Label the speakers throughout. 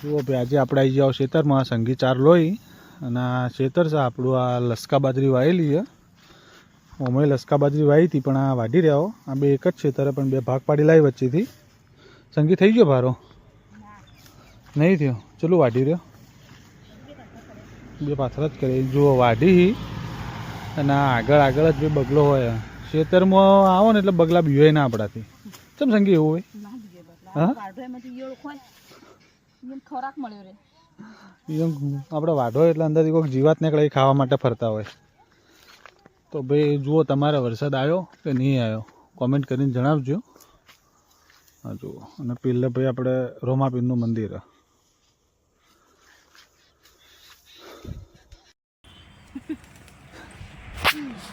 Speaker 1: જુઓ ભાઈ, આજે આપણે આવી જાઓ ખેતરમાં સંગી ચાર લોહી અને આ ખેતર છે આપણું. આ લસકા બાજરી વાયેલી છે. અમે લસકા બાજરી વાવી હતી પણ આ વાઢી રહ્યા. આ બે એક જ ખેતર પણ બે ભાગ પાડી લાવી વચ્ચેથી. સંગી થઈ ગયો ભારો? નહીં થયો. ચલો વાઢી રહ્યો. બે પાથરા જ કરે. જુઓ વાઢી અને આગળ આગળ જ બે બગલો હોય. ખેતરમાં આવો ને એટલે બગલા બીવાય ના આપણાથી. ચમ સંગી એવું હોય? હા, આપણે વાઢો એટલે અંદરથી કોઈક જીવાત નીકળે ખાવા માટે ફરતા હોય. તો ભાઈ જુઓ, તમારે વરસાદ આવ્યો કે નહીં આવ્યો કોમેન્ટ કરીને જણાવજો. હા જુઓ, અને પેલે ભાઈ આપણે રોમાપીરનું મંદિર.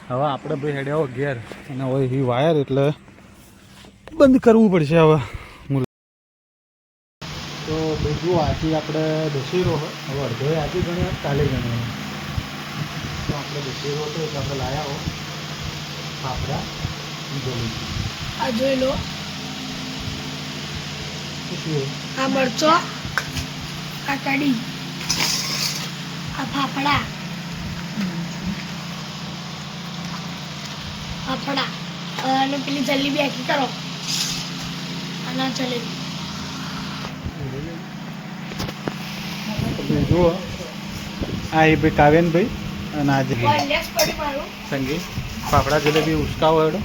Speaker 1: હવે આપણે ભાઈ હેડે આવો ઘેર અને હવે એ વાયર એટલે બંધ કરવું પડશે હવે. તો ભાઈ જુઓ, આજે આપણે દશેરો હોય. હવે અડધો આજે ગણીએ, કાલે ગણીએ. તો આપણે દશેરો હતો એટલે આપણે લાયા હો ફાફડા જોઈ.
Speaker 2: આ જોઈ લો, આ મરચો, આ કઢી, આ ફાફડા, અને પેલી જલેબી આખી કરો. અને આ જલેબી
Speaker 1: જુઓ. આ એ ભાઈ કાવ્યનભાઈ અને આજે સંગી ફાફડા જલેબી ઉસકાવો હેડો.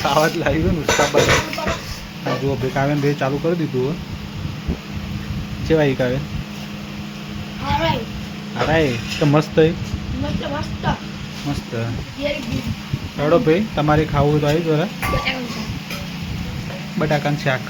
Speaker 1: ખાવા જ લાવ્યું ને ઉસકા બધા. જુઓ ભાઈ કાવ્યનભાઈ ચાલુ કરી દીધું. કેવા એ કાવ્યન? હારાય તો મસ્ત મસ્ત. હેડો ભાઈ, તમારે ખાવું તો આવી જરા બટાકાનું શાક.